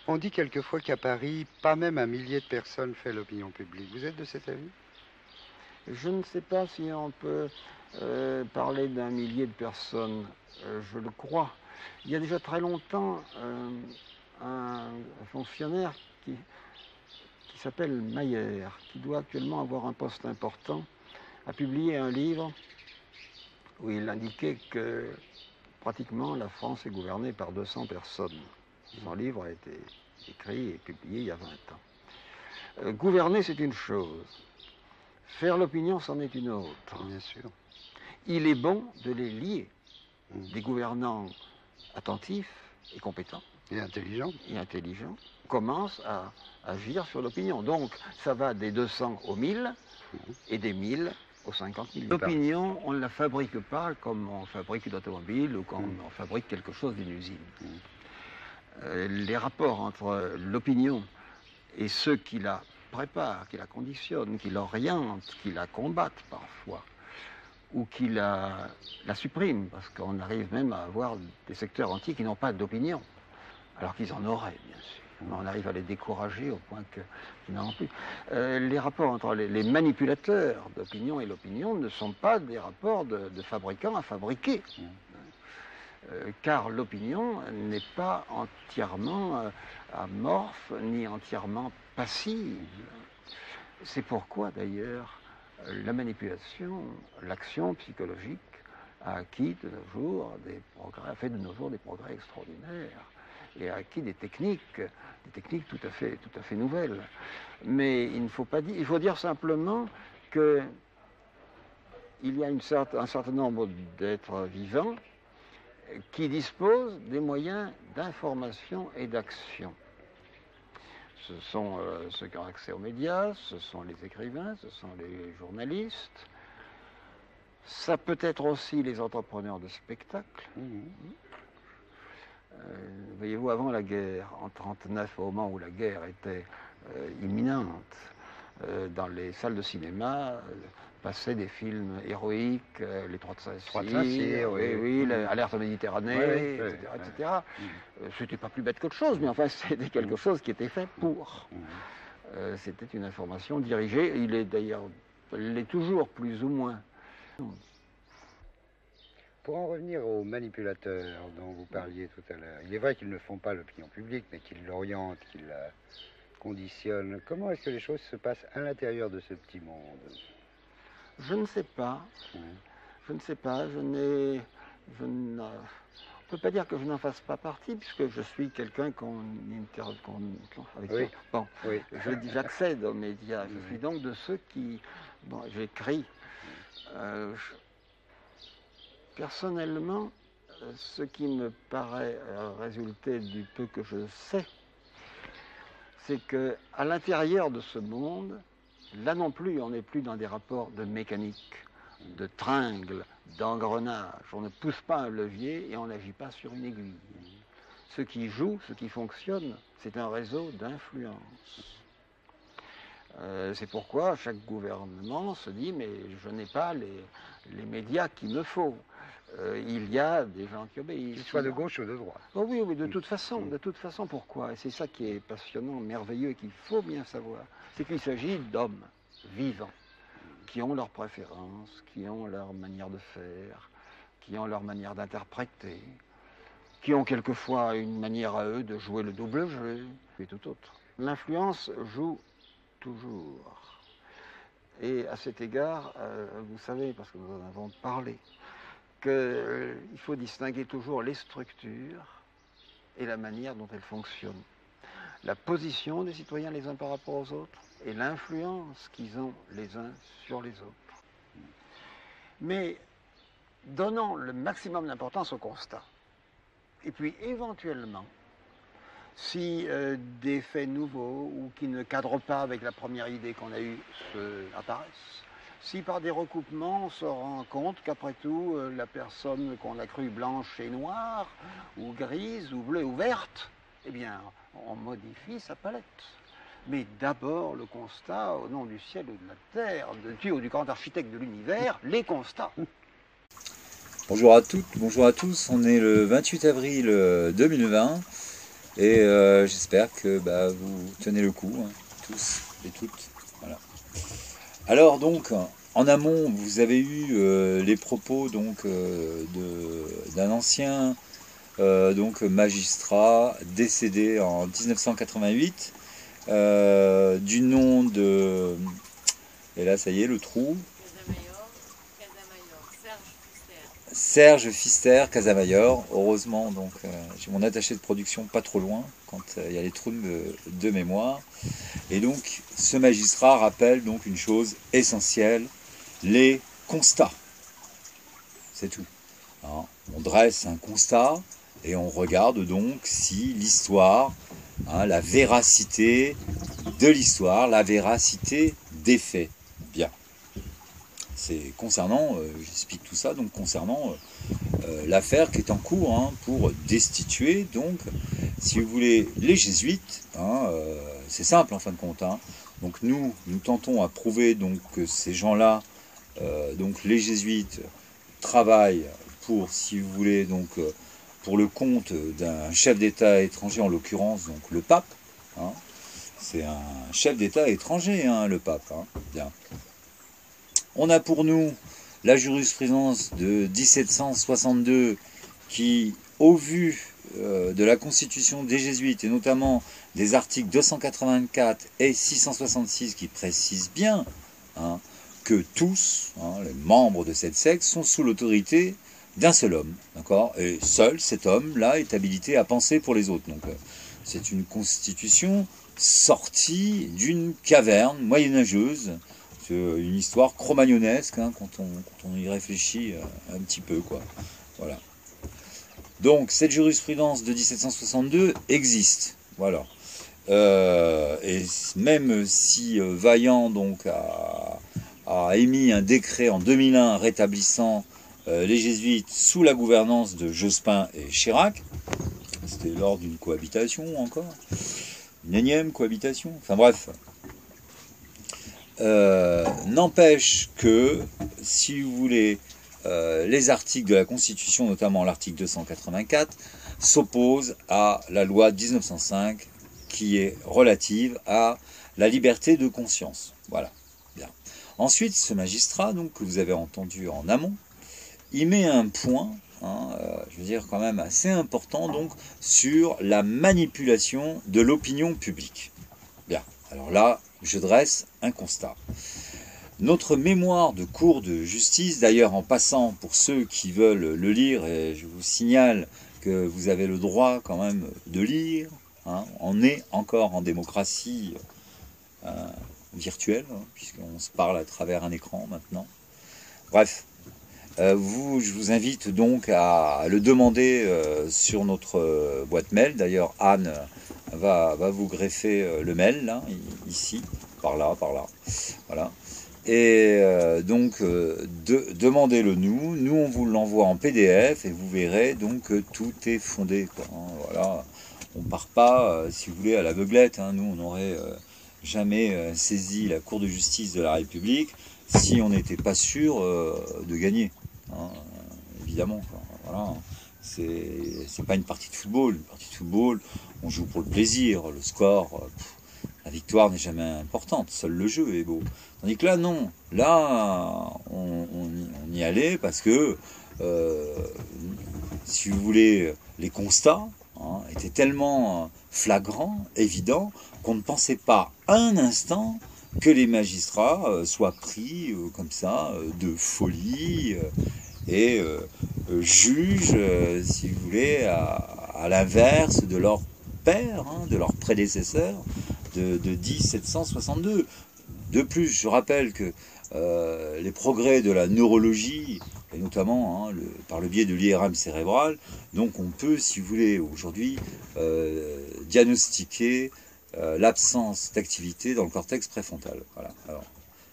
On dit quelquefois qu'à Paris, pas même un millier de personnes fait l'opinion publique. Vous êtes de cet avis? Je ne sais pas si on peut parler d'un millier de personnes, je le crois. Il y a déjà très longtemps, un fonctionnaire qui s'appelle Mayer, qui doit actuellement avoir un poste important, a publié un livre où il indiquait que pratiquement la France est gouvernée par 200 personnes. Son livre a été écrit et publié il y a 20 ans. Gouverner, c'est une chose. Faire l'opinion, c'en est une autre. Bien sûr. Il est bon de les lier. Des gouvernants attentifs et compétents Et intelligent. commencent à agir sur l'opinion. Donc, ça va des 200 aux 1000 et des 1000 aux 50 millions. L'opinion, on ne la fabrique pas comme on fabrique une automobile ou comme on fabrique quelque chose d'une usine. Les rapports entre l'opinion et ceux qui la préparent, qui la conditionnent, qui l'orientent, qui la combattent parfois, ou qui la suppriment, parce qu'on arrive même à avoir des secteurs entiers qui n'ont pas d'opinion, alors qu'ils en auraient, bien sûr. On arrive à les décourager au point qu'ils n'en ont plus. Les rapports entre les manipulateurs d'opinion et l'opinion ne sont pas des rapports de fabricants à fabriquer. Car l'opinion n'est pas entièrement amorphe, ni entièrement passive. C'est pourquoi, d'ailleurs, la manipulation, l'action psychologique a acquis de nos jours des progrès, a fait de nos jours des progrès extraordinaires et a acquis des techniques tout à fait nouvelles. Mais il ne faut pas dire, il faut dire simplement que il y a un certain nombre d'êtres vivants qui disposent des moyens d'information et d'action. Ce sont ceux qui ont accès aux médias, ce sont les écrivains, ce sont les journalistes. Ça peut être aussi les entrepreneurs de spectacle. Voyez-vous, avant la guerre, en 1939, au moment où la guerre était imminente, dans les salles de cinéma passaient des films héroïques, les Trois de Saint-Cyr, l'Alerte Méditerranée, etc. C'était pas plus bête qu'autre chose, mais enfin c'était quelque chose qui était fait pour. C'était une information dirigée, il est toujours plus ou moins. Pour en revenir aux manipulateurs dont vous parliez tout à l'heure, il est vrai qu'ils ne font pas l'opinion publique, mais qu'ils l'orientent, qu'ils la conditionnent. Comment est-ce que les choses se passent à l'intérieur de ce petit monde? Je ne sais pas. Je ne sais pas. On ne peut pas dire que je n'en fasse pas partie, puisque je suis quelqu'un j'accède aux médias. Je suis donc de ceux qui... Bon, j'écris. Personnellement, ce qui me paraît résulter du peu que je sais, c'est qu'à l'intérieur de ce monde, là non plus, on n'est plus dans des rapports de mécanique, de tringle, d'engrenage. On ne pousse pas un levier et on n'agit pas sur une aiguille. Ce qui joue, ce qui fonctionne, c'est un réseau d'influence. C'est pourquoi chaque gouvernement se dit « mais je n'ai pas les médias qu'il me faut ». Il y a des gens qui obéissent. Qu'ils soient de gauche ou de droite. Oh oui, de toute façon, pourquoi? Et c'est ça qui est passionnant, merveilleux et qu'il faut bien savoir. C'est qu'il s'agit d'hommes vivants, qui ont leurs préférences, qui ont leur manière de faire, qui ont leur manière d'interpréter, qui ont quelquefois une manière à eux de jouer le double jeu, et tout autre. L'influence joue toujours. Et à cet égard, vous savez, parce que nous en avons parlé, qu'il faut distinguer toujours les structures et la manière dont elles fonctionnent. La position des citoyens les uns par rapport aux autres et l'influence qu'ils ont les uns sur les autres. Mais donnons le maximum d'importance au constat. Et puis éventuellement, si des faits nouveaux ou qui ne cadrent pas avec la première idée qu'on a eue apparaissent, si par des recoupements on se rend compte qu'après tout, la personne qu'on a crue blanche est noire, ou grise, ou bleue, ou verte, eh bien, on modifie sa palette. Mais d'abord, le constat, au nom du ciel ou de la terre, de Dieu ou du grand architecte de l'univers, les constats. Bonjour à toutes, bonjour à tous, on est le 28 avril 2020. Et j'espère que vous tenez le coup, hein, tous et toutes. Voilà. Alors donc, en amont, vous avez eu les propos donc d'un ancien donc magistrat décédé en 1988 du nom de... Et là, ça y est, le trou. Serge Pfister Casamayor. Heureusement, donc j'ai mon attaché de production pas trop loin quand il y a les trous de mémoire. Et donc, ce magistrat rappelle donc une chose essentielle, les constats. C'est tout. Hein, on dresse un constat et on regarde donc si l'histoire, hein, la véracité de l'histoire, la véracité des faits. Bien. C'est concernant, j'explique tout ça, donc concernant l'affaire qui est en cours hein, pour destituer, donc, si vous voulez, les jésuites. Hein, c'est simple en fin de compte. Hein. Donc nous tentons à prouver donc, que ces gens-là, donc les jésuites, travaillent pour, si vous voulez, donc, pour le compte d'un chef d'État étranger, en l'occurrence donc le pape. Hein. C'est un chef d'État étranger, hein, le pape. Hein. Bien. On a pour nous la jurisprudence de 1762 qui, au vu de la constitution des jésuites, et notamment des articles 284 et 666 qui précisent bien hein, que tous, hein, les membres de cette secte, sont sous l'autorité d'un seul homme. D'accord ? Et seul cet homme-là est habilité à penser pour les autres. Donc c'est une constitution sortie d'une caverne moyenâgeuse. C'est une histoire cro-magnonesque hein, quand on y réfléchit un petit peu, quoi. Voilà. Donc cette jurisprudence de 1762 existe. Voilà. Et même si Vaillant donc a émis un décret en 2001 rétablissant les jésuites sous la gouvernance de Jospin et Chirac, c'était lors d'une cohabitation encore, une énième cohabitation, enfin bref. N'empêche que, si vous voulez, les articles de la Constitution, notamment l'article 284, s'opposent à la loi de 1905 qui est relative à la liberté de conscience. Voilà. Bien. Ensuite, ce magistrat, donc, que vous avez entendu en amont, il met un point, hein, je veux dire quand même assez important, donc, sur la manipulation de l'opinion publique. Bien. Alors là, je dresse un constat. Notre mémoire de cour de justice, d'ailleurs en passant pour ceux qui veulent le lire, et je vous signale que vous avez le droit quand même de lire, hein, on est encore en démocratie virtuelle, hein, puisqu'on se parle à travers un écran maintenant. Bref, je vous invite donc à le demander sur notre boîte mail. D'ailleurs, Anne va vous greffer le mail, là, ici, par là. Voilà. Et donc, demandez-le nous. Nous, on vous l'envoie en PDF et vous verrez donc que tout est fondé, quoi, hein, voilà. On ne part pas, si vous voulez, à l'aveuglette. Hein. Nous, on n'aurait jamais saisi la Cour de justice de la République si on n'était pas sûr de gagner. Hein, évidemment, quoi. Voilà. C'est pas une partie de football. Une partie de football, on joue pour le plaisir. Le score, la victoire n'est jamais importante. Seul le jeu est beau. Tandis que là, non. Là, on y allait parce que, si vous voulez, les constats hein, étaient tellement flagrants, évidents, qu'on ne pensait pas un instant que les magistrats soient pris comme ça de folie et jugent, si vous voulez, à l'inverse de leur père, hein, de leur prédécesseur de 1762. De plus, je rappelle que les progrès de la neurologie, et notamment hein, par le biais de l'IRM cérébral, donc on peut, si vous voulez, aujourd'hui diagnostiquer l'absence d'activité dans le cortex préfrontal. Voilà. Alors,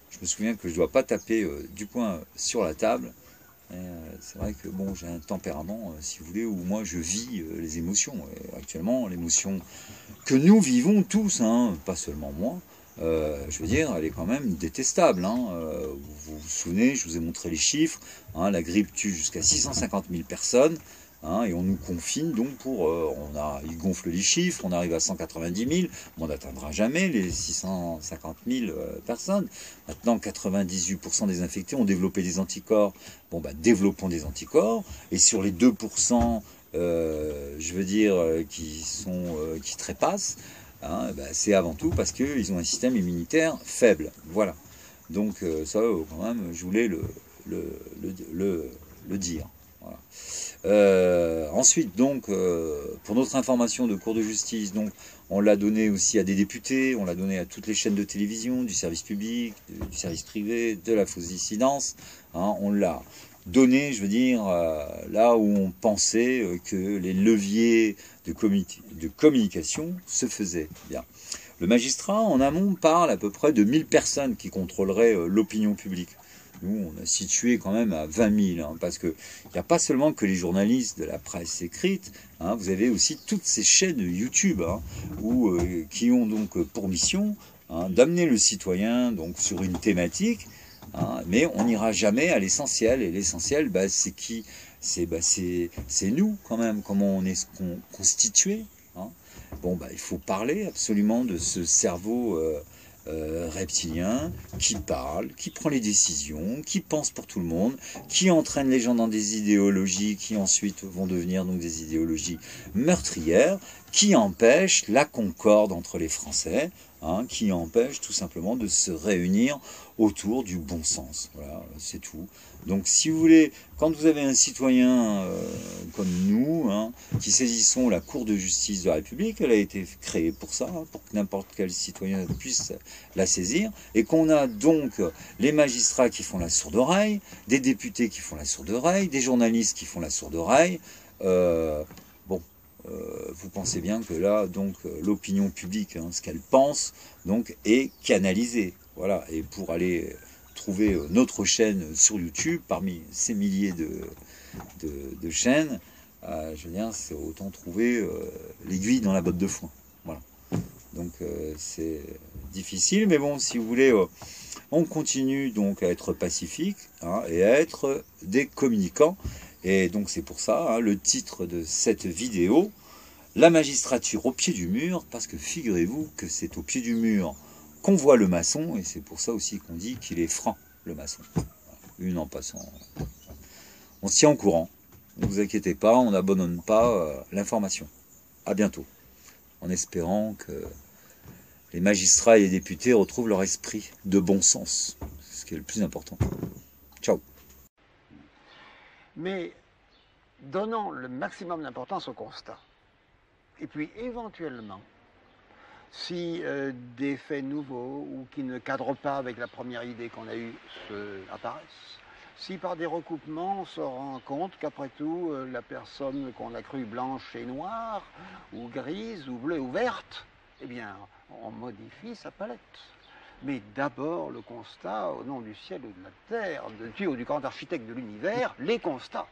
je me souviens que je ne dois pas taper du poing sur la table. C'est vrai que bon, j'ai un tempérament, si vous voulez, où moi je vis les émotions. Et actuellement, l'émotion que nous vivons tous, hein, pas seulement moi, je veux dire, elle est quand même détestable. Hein. Vous vous souvenez, je vous ai montré les chiffres. Hein, la grippe tue jusqu'à 650 000 personnes. hein, et on nous confine donc pour... ils gonflent les chiffres, on arrive à 190 000, mais on n'atteindra jamais les 650 000 personnes. Maintenant, 98% des infectés ont développé des anticorps. Bon, bah, développons des anticorps, et sur les 2%, je veux dire, qui trépassent, hein, bah, c'est avant tout parce qu'ils ont un système immunitaire faible. Voilà. Donc ça, quand même, je voulais le dire. Voilà. Ensuite, donc, pour notre information de cours de justice, donc, on l'a donné aussi à des députés, on l'a donné à toutes les chaînes de télévision, du service public, du service privé, de la fausse dissidence. Hein, on l'a donné, je veux dire, là où on pensait que les leviers de communication se faisaient bien. Le magistrat, en amont, parle à peu près de 1000 personnes qui contrôleraient l'opinion publique. Nous, on a situé quand même à 20 000, hein, parce qu'il n'y a pas seulement que les journalistes de la presse écrite, hein, vous avez aussi toutes ces chaînes YouTube, hein, qui ont donc pour mission, hein, d'amener le citoyen donc, sur une thématique, hein, mais on n'ira jamais à l'essentiel, et l'essentiel, bah, c'est qui? C'est nous, quand même, comment on est constitué. Hein. Bon, bah, il faut parler absolument de ce cerveau reptilien qui parle, qui prend les décisions, qui pense pour tout le monde, qui entraîne les gens dans des idéologies qui ensuite vont devenir donc des idéologies meurtrières, qui empêche la concorde entre les Français, hein, qui empêche tout simplement de se réunir autour du bon sens. Voilà, c'est tout. Donc si vous voulez, quand vous avez un citoyen comme nous, hein, qui saisissons la Cour de justice de la République, elle a été créée pour ça, hein, pour que n'importe quel citoyen puisse la saisir, et qu'on a donc les magistrats qui font la sourde oreille, des députés qui font la sourde oreille, des journalistes qui font la sourde oreille. Vous pensez bien que là, donc, l'opinion publique, hein, ce qu'elle pense, donc, est canalisée. Voilà. Et pour aller trouver notre chaîne sur YouTube, parmi ces milliers de chaînes, je veux dire, c'est autant trouver l'aiguille dans la botte de foin. Voilà. Donc, c'est difficile, mais bon, si vous voulez, on continue donc à être pacifique, hein, et à être des communicants. Et donc, c'est pour ça, hein, le titre de cette vidéo, la magistrature au pied du mur, parce que figurez-vous que c'est au pied du mur qu'on voit le maçon, et c'est pour ça aussi qu'on dit qu'il est franc, le maçon. Une en passant. On se tient au courant, ne vous inquiétez pas, on n'abandonne pas l'information. À bientôt, en espérant que les magistrats et les députés retrouvent leur esprit de bon sens, ce qui est le plus important. Ciao. Mais donnons le maximum d'importance au constat. Et puis éventuellement, si des faits nouveaux ou qui ne cadrent pas avec la première idée qu'on a eue apparaissent, si par des recoupements on se rend compte qu'après tout, la personne qu'on a crue blanche est noire, ou grise, ou bleue, ou verte, eh bien, on modifie sa palette. Mais d'abord, le constat, au nom du ciel ou de la terre, de Dieu ou du grand architecte de l'univers, les constats.